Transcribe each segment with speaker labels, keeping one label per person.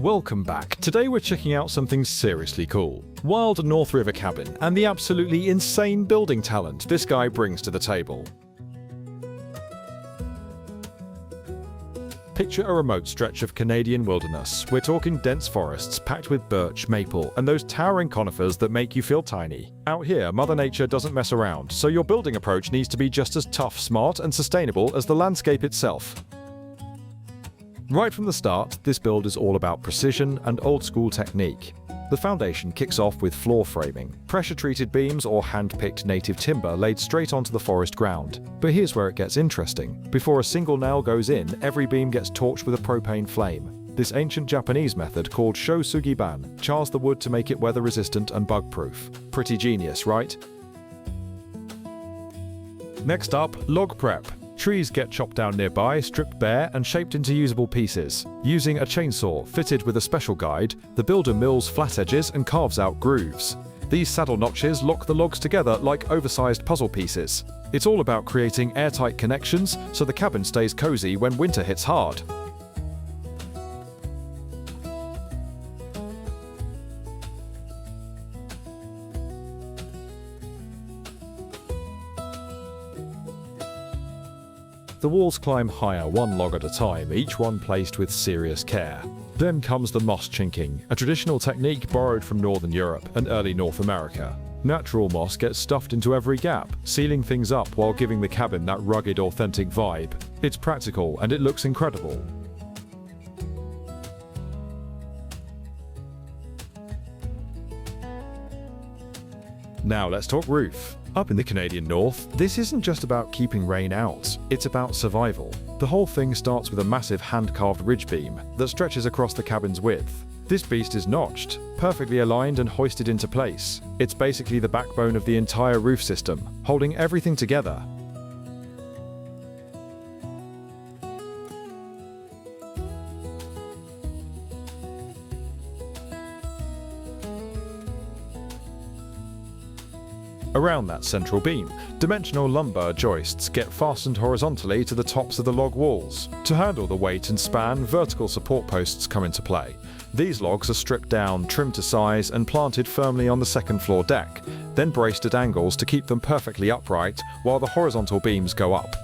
Speaker 1: Welcome back. Today we're checking out something seriously cool. Wild North River cabin and the absolutely insane building talent this guy brings to the table. Picture a remote stretch of Canadian wilderness. We're talking dense forests packed with birch, maple, and those towering conifers that make you feel tiny. Out here, Mother Nature doesn't mess around, so your building approach needs to be just as tough, smart, and sustainable as the landscape itself. Right from the start, this build is all about precision and old-school technique. The foundation kicks off with floor framing, pressure-treated beams or hand-picked native timber laid straight onto the forest ground. But here's where it gets interesting. Before a single nail goes in, every beam gets torched with a propane flame. This ancient Japanese method, called shosugiban, chars the wood to make it weather-resistant and bug-proof. Pretty genius, right? Next up, log prep. Trees get chopped down nearby, stripped bare, and shaped into usable pieces. Using a chainsaw fitted with a special guide, the builder mills flat edges and carves out grooves. These saddle notches lock the logs together like oversized puzzle pieces. It's all about creating airtight connections so the cabin stays cozy when winter hits hard. The walls climb higher one log at a time, each one placed with serious care. Then comes the moss chinking, a traditional technique borrowed from Northern Europe and early North America. Natural moss gets stuffed into every gap, sealing things up while giving the cabin that rugged, authentic vibe. It's practical and it looks incredible. Now let's talk roof. Up in the Canadian North, this isn't just about keeping rain out, it's about survival. The whole thing starts with a massive hand-carved ridge beam that stretches across the cabin's width. This beast is notched, perfectly aligned and hoisted into place. It's basically the backbone of the entire roof system, holding everything together. Around that central beam, dimensional lumber joists get fastened horizontally to the tops of the log walls. To handle the weight and span, vertical support posts come into play. These logs are stripped down, trimmed to size, and planted firmly on the second floor deck, then braced at angles to keep them perfectly upright while the horizontal beams go up.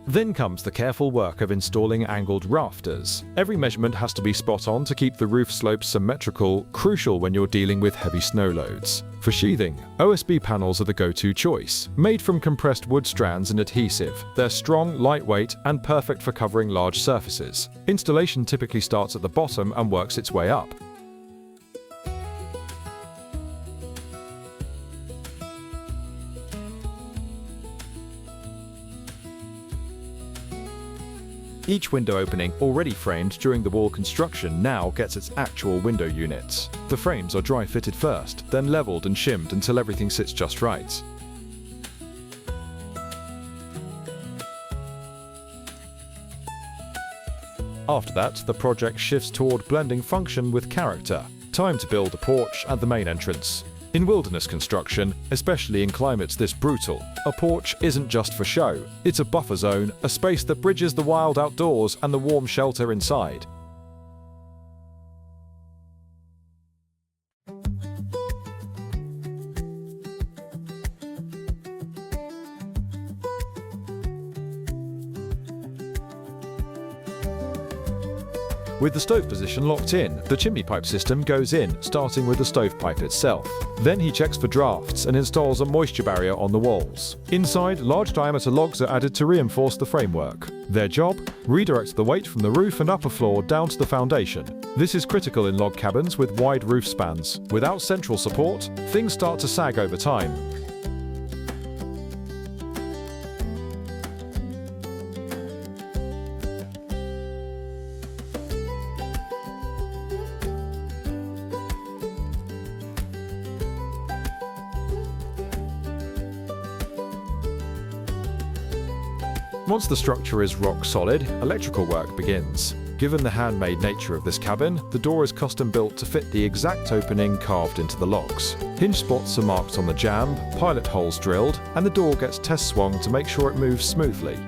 Speaker 1: Then comes the careful work of installing angled rafters. Every measurement has to be spot on to keep the roof slopes symmetrical, crucial when you're dealing with heavy snow loads. For sheathing, OSB panels are the go-to choice. Made from compressed wood strands and adhesive, they're strong, lightweight, and perfect for covering large surfaces. Installation typically starts at the bottom and works its way up. Each window opening, already framed during the wall construction, now gets its actual window units. The frames are dry fitted first, then leveled and shimmed until everything sits just right. After that, the project shifts toward blending function with character. Time to build a porch at the main entrance. In wilderness construction, especially in climates this brutal, a porch isn't just for show. It's a buffer zone, a space that bridges the wild outdoors and the warm shelter inside. With the stove position locked in, the chimney pipe system goes in, starting with the stovepipe itself. Then he checks for drafts and installs a moisture barrier on the walls. Inside, large diameter logs are added to reinforce the framework. Their job? Redirect the weight from the roof and upper floor down to the foundation. This is critical in log cabins with wide roof spans. Without central support, things start to sag over time. Once the structure is rock solid, electrical work begins. Given the handmade nature of this cabin, the door is custom built to fit the exact opening carved into the logs. Hinge spots are marked on the jamb, pilot holes drilled, and the door gets test swung to make sure it moves smoothly.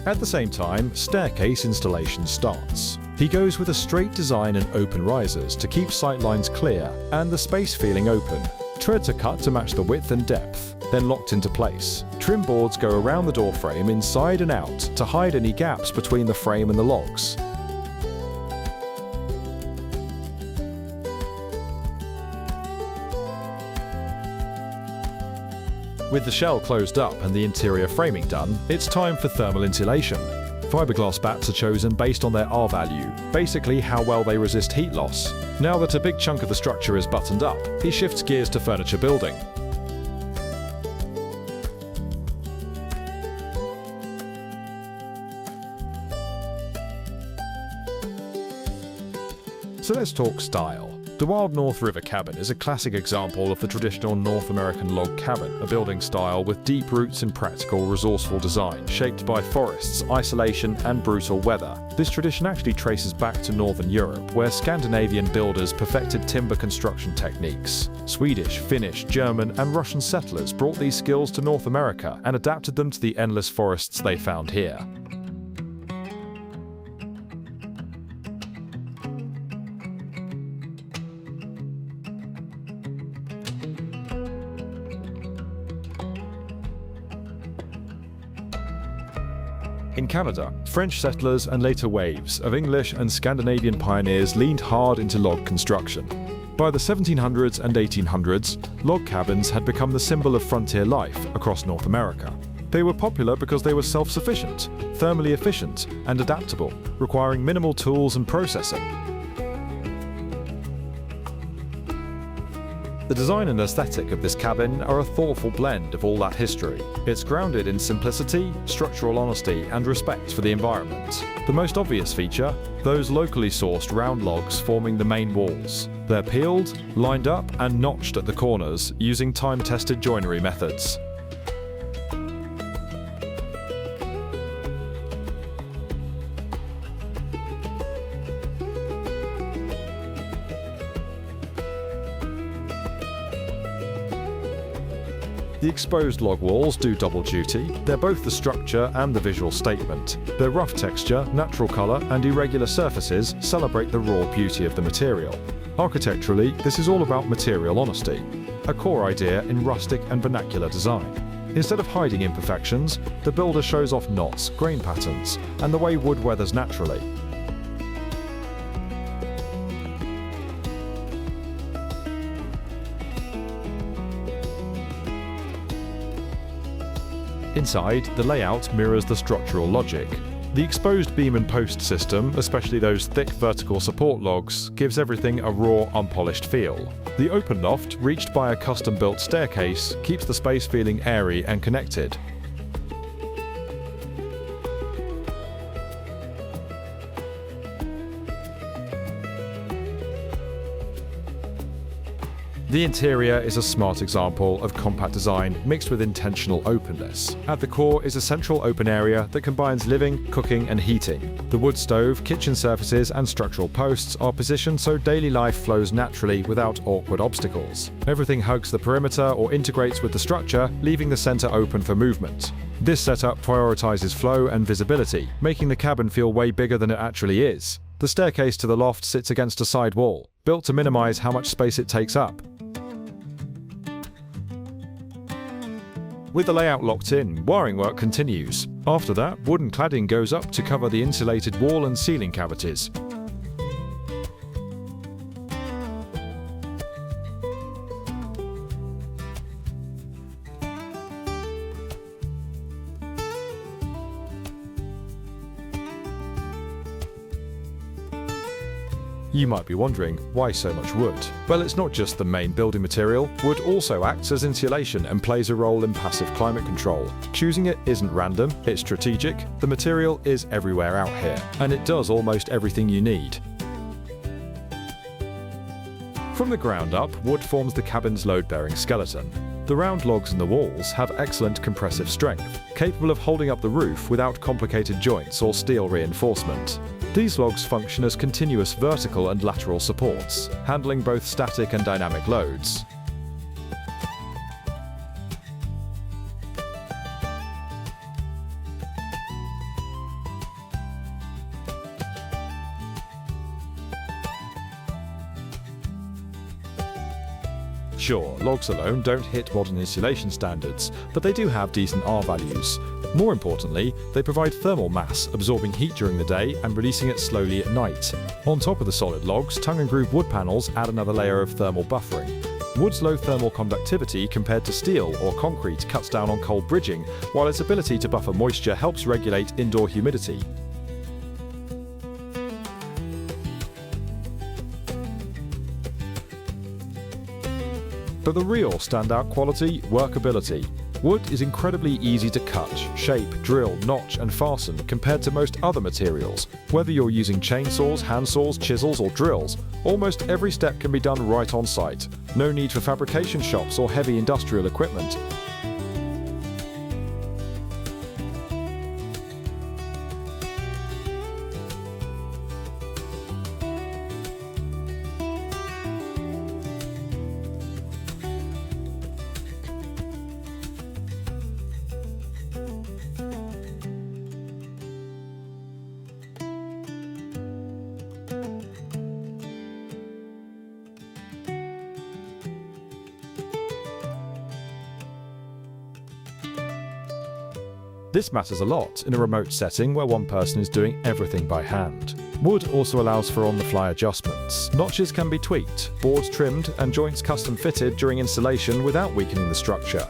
Speaker 1: At the same time, staircase installation starts. He goes with a straight design and open risers to keep sightlines clear and the space feeling open. Treads are cut to match the width and depth, then locked into place. Trim boards go around the door frame inside and out to hide any gaps between the frame and the logs. With the shell closed up and the interior framing done, it's time for thermal insulation. Fiberglass bats are chosen based on their R value, basically how well they resist heat loss. Now that a big chunk of the structure is buttoned up, he shifts gears to furniture building. So let's talk style. The Wild North River cabin is a classic example of the traditional North American log cabin, a building style with deep roots in practical, resourceful design, shaped by forests, isolation, and brutal weather. This tradition actually traces back to Northern Europe, where Scandinavian builders perfected timber construction techniques. Swedish, Finnish, German, and Russian settlers brought these skills to North America and adapted them to the endless forests they found here. In Canada, French settlers and later waves of English and Scandinavian pioneers leaned hard into log construction. By the 1700s and 1800s, log cabins had become the symbol of frontier life across North America. They were popular because they were self-sufficient, thermally efficient, and adaptable, requiring minimal tools and processing. The design and aesthetic of this cabin are a thoughtful blend of all that history. It's grounded in simplicity, structural honesty, and respect for the environment. The most obvious feature, those locally sourced round logs forming the main walls. They're peeled, lined up, and notched at the corners using time-tested joinery methods. The exposed log walls do double duty. They're both the structure and the visual statement. Their rough texture, natural colour, and irregular surfaces celebrate the raw beauty of the material. Architecturally, this is all about material honesty, a core idea in rustic and vernacular design. Instead of hiding imperfections, the builder shows off knots, grain patterns, and the way wood weathers naturally. Inside, the layout mirrors the structural logic. The exposed beam and post system, especially those thick vertical support logs, gives everything a raw, unpolished feel. The open loft, reached by a custom-built staircase, keeps the space feeling airy and connected. The interior is a smart example of compact design mixed with intentional openness. At the core is a central open area that combines living, cooking, and heating. The wood stove, kitchen surfaces, and structural posts are positioned so daily life flows naturally without awkward obstacles. Everything hugs the perimeter or integrates with the structure, leaving the center open for movement. This setup prioritizes flow and visibility, making the cabin feel way bigger than it actually is. The staircase to the loft sits against a side wall, built to minimize how much space it takes up. With the layout locked in, wiring work continues. After that, wooden cladding goes up to cover the insulated wall and ceiling cavities. You might be wondering, why so much wood? Well, it's not just the main building material. Wood also acts as insulation and plays a role in passive climate control. Choosing it isn't random, it's strategic. The material is everywhere out here, and it does almost everything you need. From the ground up, wood forms the cabin's load-bearing skeleton. The round logs in the walls have excellent compressive strength, capable of holding up the roof without complicated joints or steel reinforcement. These logs function as continuous vertical and lateral supports, handling both static and dynamic loads. Sure, logs alone don't hit modern insulation standards, but they do have decent R values. More importantly, they provide thermal mass, absorbing heat during the day and releasing it slowly at night. On top of the solid logs, tongue and groove wood panels add another layer of thermal buffering. Wood's low thermal conductivity compared to steel or concrete cuts down on cold bridging, while its ability to buffer moisture helps regulate indoor humidity. But the real standout quality, workability. Wood is incredibly easy to cut, shape, drill, notch and fasten compared to most other materials. Whether you're using chainsaws, handsaws, chisels or drills, almost every step can be done right on site. No need for fabrication shops or heavy industrial equipment. This matters a lot in a remote setting where one person is doing everything by hand. Wood also allows for on-the-fly adjustments. Notches can be tweaked, boards trimmed, and joints custom fitted during installation without weakening the structure.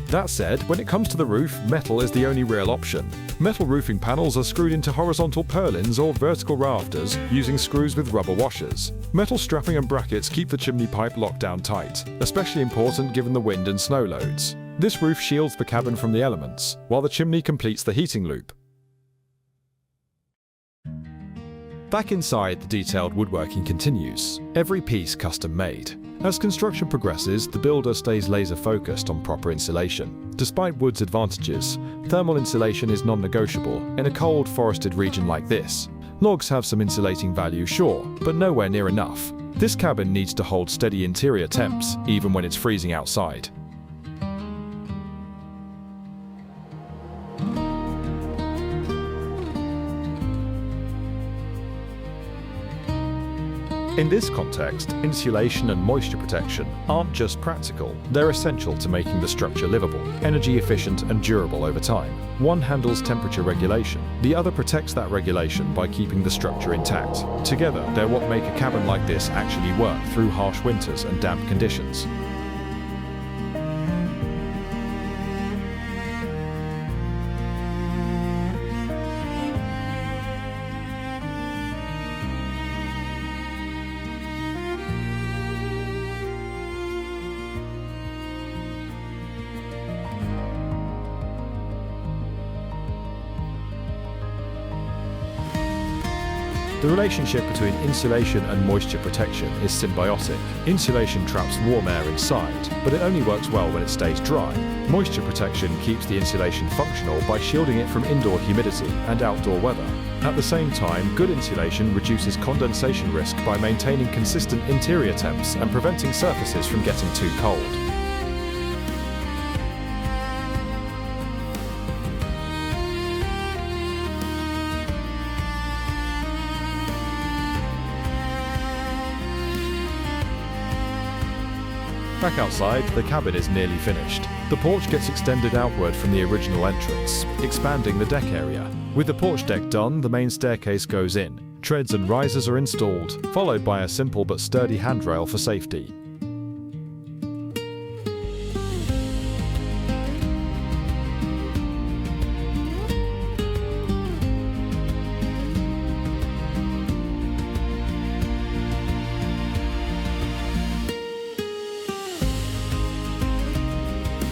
Speaker 1: That said, when it comes to the roof, metal is the only real option. Metal roofing panels are screwed into horizontal purlins or vertical rafters using screws with rubber washers. Metal strapping and brackets keep the chimney pipe locked down tight, especially important given the wind and snow loads. This roof shields the cabin from the elements, while the chimney completes the heating loop. Back inside, the detailed woodworking continues, every piece custom made. As construction progresses, the builder stays laser-focused on proper insulation. Despite wood's advantages, thermal insulation is non-negotiable in a cold, forested region like this. Logs have some insulating value, sure, but nowhere near enough. This cabin needs to hold steady interior temps, even when it's freezing outside. In this context, insulation and moisture protection aren't just practical, they're essential to making the structure livable, energy efficient and durable over time. One handles temperature regulation, the other protects that regulation by keeping the structure intact. Together, they're what make a cabin like this actually work through harsh winters and damp conditions. The relationship between insulation and moisture protection is symbiotic. Insulation traps warm air inside, but it only works well when it stays dry. Moisture protection keeps the insulation functional by shielding it from indoor humidity and outdoor weather. At the same time, good insulation reduces condensation risk by maintaining consistent interior temps and preventing surfaces from getting too cold. Back outside, the cabin is nearly finished. The porch gets extended outward from the original entrance, expanding the deck area. With the porch deck done, the main staircase goes in. Treads and risers are installed, followed by a simple but sturdy handrail for safety.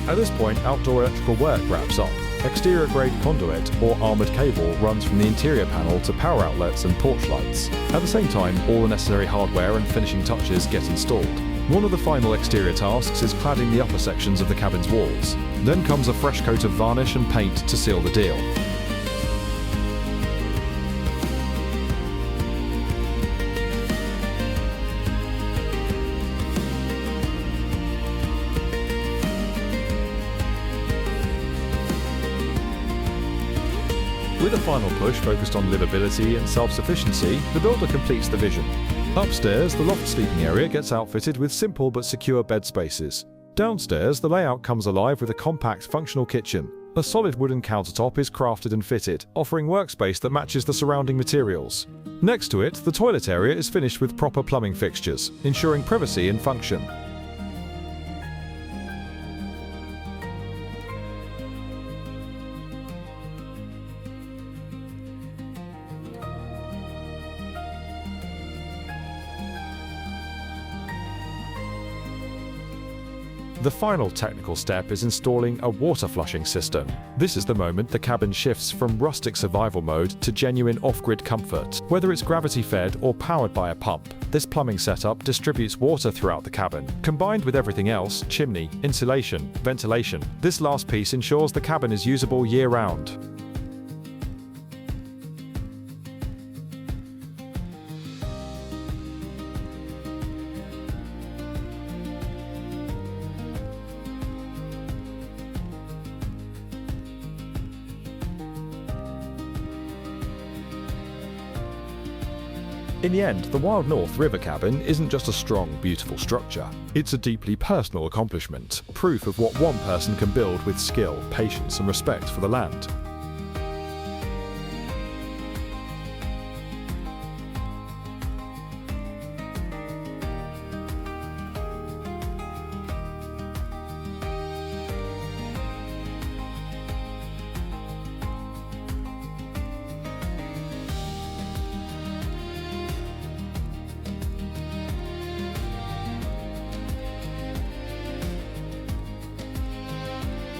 Speaker 1: At this point, outdoor electrical work wraps up. Exterior-grade conduit or armoured cable runs from the interior panel to power outlets and porch lights. At the same time, all the necessary hardware and finishing touches get installed. One of the final exterior tasks is cladding the upper sections of the cabin's walls. Then comes a fresh coat of varnish and paint to seal the deal. With a final push focused on livability and self-sufficiency, the builder completes the vision. Upstairs, the loft sleeping area gets outfitted with simple but secure bed spaces. Downstairs, the layout comes alive with a compact, functional kitchen. A solid wooden countertop is crafted and fitted, offering workspace that matches the surrounding materials. Next to it, the toilet area is finished with proper plumbing fixtures, ensuring privacy and function. The final technical step is installing a water flushing system. This is the moment the cabin shifts from rustic survival mode to genuine off-grid comfort. Whether it's gravity-fed or powered by a pump, this plumbing setup distributes water throughout the cabin. Combined with everything else, chimney, insulation, ventilation, this last piece ensures the cabin is usable year-round. In the end, the Wild North River Cabin isn't just a strong, beautiful structure. It's a deeply personal accomplishment, proof of what one person can build with skill, patience, and respect for the land.